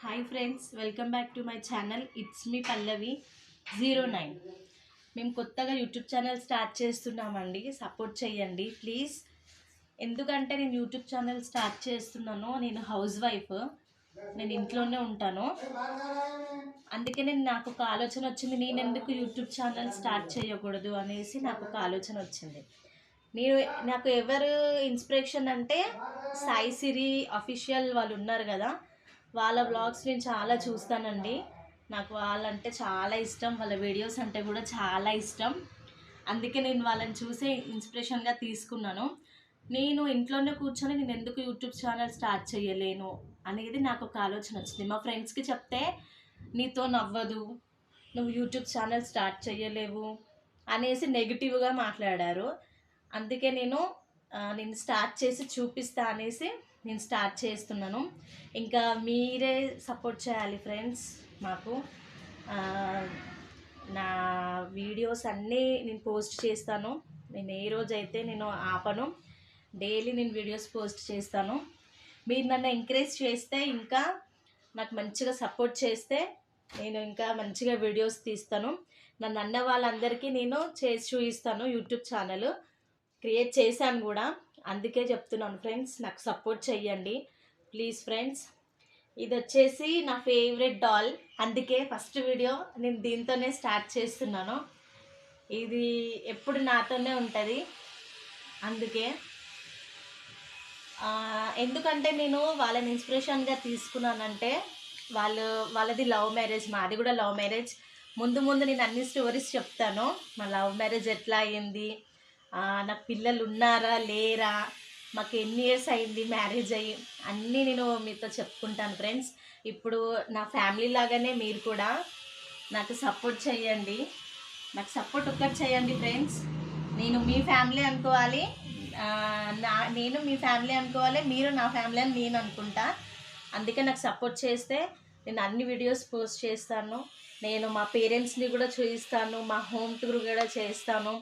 Hi friends, welcome back to my channel. It's me Pallavi 09. మేము కొత్తగా YouTube channel start చేస్తున్నామండి. Support చేయండి please. ఎందుకంటే నేను యూట్యూబ్ ఛానల్ స్టార్ట్ చేస్తున్నాను. నేను హౌస్ వైఫ్, నేను ఇంట్లోనే ఉంటాను. అందుకే నాకు ఒక ఆలోచన వచ్చింది, నేను ఎందుకు యూట్యూబ్ ఛానల్ స్టార్ట్ చేయకూడదు అనేసి నాకు ఒక ఆలోచన వచ్చింది. నాకు ఎవరు ఇన్స్పిరేషన్ అంటే సాయి సిరి అఫీషియల్ వాళ్ళు ఉన్నారు కదా, వాళ్ళ వ్లాగ్స్ నేను చాలా చూస్తానండి. నాకు వాళ్ళంటే చాలా ఇష్టం, వాళ్ళ వీడియోస్ అంటే కూడా చాలా ఇష్టం. అందుకే నేను వాళ్ళని చూసే ఇన్స్పిరేషన్గా తీసుకున్నాను. నేను ఇంట్లోనే కూర్చొని నేను ఎందుకు యూట్యూబ్ ఛానల్ స్టార్ట్ చేయలేను అనేది నాకు ఒక ఆలోచన వచ్చింది. మా ఫ్రెండ్స్కి చెప్తే నీతో నవ్వదు, నువ్వు యూట్యూబ్ ఛానల్ స్టార్ట్ చేయలేవు అనేసి నెగిటివ్గా మాట్లాడారు. అందుకే నేను స్టార్ట్ చేసి చూపిస్తా అనేసి నేను స్టార్ట్ చేస్తున్నాను. ఇంకా మీరే సపోర్ట్ చేయాలి ఫ్రెండ్స్ మాకు. నా వీడియోస్ అన్నీ నేను పోస్ట్ చేస్తాను. నేను ఏ రోజైతే నేను ఆపను, డైలీ నేను వీడియోస్ పోస్ట్ చేస్తాను. మీరు నన్ను ఎంకరేజ్ చేస్తే, ఇంకా నాకు మంచిగా సపోర్ట్ చేస్తే నేను ఇంకా మంచిగా వీడియోస్ తీస్తాను. నన్ను అన్న వాళ్ళందరికీ నేను చేసి చూపిస్తాను. యూట్యూబ్ ఛానల్ క్రియేట్ చేశాను కూడా, అందుకే చెప్తున్నాను ఫ్రెండ్స్, నాకు సపోర్ట్ చెయ్యండి ప్లీజ్ ఫ్రెండ్స్. ఇది వచ్చేసి నా ఫేవరెట్ డాల్, అందుకే ఫస్ట్ వీడియో నేను దీంతోనే స్టార్ట్ చేస్తున్నాను. ఇది ఎప్పుడు నాతోనే ఉంటుంది. అందుకే ఎందుకంటే నేను వాళ్ళని ఇన్స్పిరేషన్గా తీసుకున్నానంటే, వాళ్ళది లవ్ మ్యారేజ్, మాది కూడా లవ్ మ్యారేజ్. ముందు నేను అన్ని స్టోరీస్ చెప్తాను. మా లవ్ మ్యారేజ్ ఎట్లా అయింది, నాకు పిల్లలు ఉన్నారా లేరా, మాకు ఎన్ని ఇయర్స్ అయింది మ్యారేజ్ అయ్యి, అన్నీ నేను మీతో చెప్పుకుంటాను ఫ్రెండ్స్. ఇప్పుడు నా ఫ్యామిలీ లాగానే మీరు కూడా నాకు సపోర్ట్ చేయండి. నాకు సపోర్ట్ ఒక్కటి చేయండి ఫ్రెండ్స్. నేను మీ ఫ్యామిలీ అనుకోవాలి, నేను మీ ఫ్యామిలీ అనుకోవాలి, మీరు నా ఫ్యామిలీ అని నేను అనుకుంటా. అందుకే నాకు సపోర్ట్ చేస్తే నేను అన్ని వీడియోస్ పోస్ట్ చేస్తాను. నేను మా పేరెంట్స్ని కూడా చూపిస్తాను, మా హోమ్ టూర్ కూడా చేస్తాను.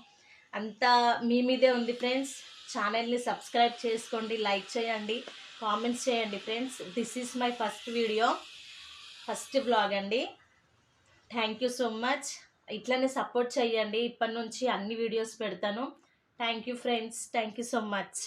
అంతా మీ మీదే ఉంది ఫ్రెండ్స్. ఛానల్ని సబ్స్క్రైబ్ చేసుకోండి, లైక్ చేయండి, కామెంట్స్ చేయండి friends. This is my first video, first vlog అండి. Thank you so much. ఇట్లనే సపోర్ట్ చేయండి. ఇప్పటి నుంచి అన్ని వీడియోస్ పెడతాను. Thank you friends, thank you so much.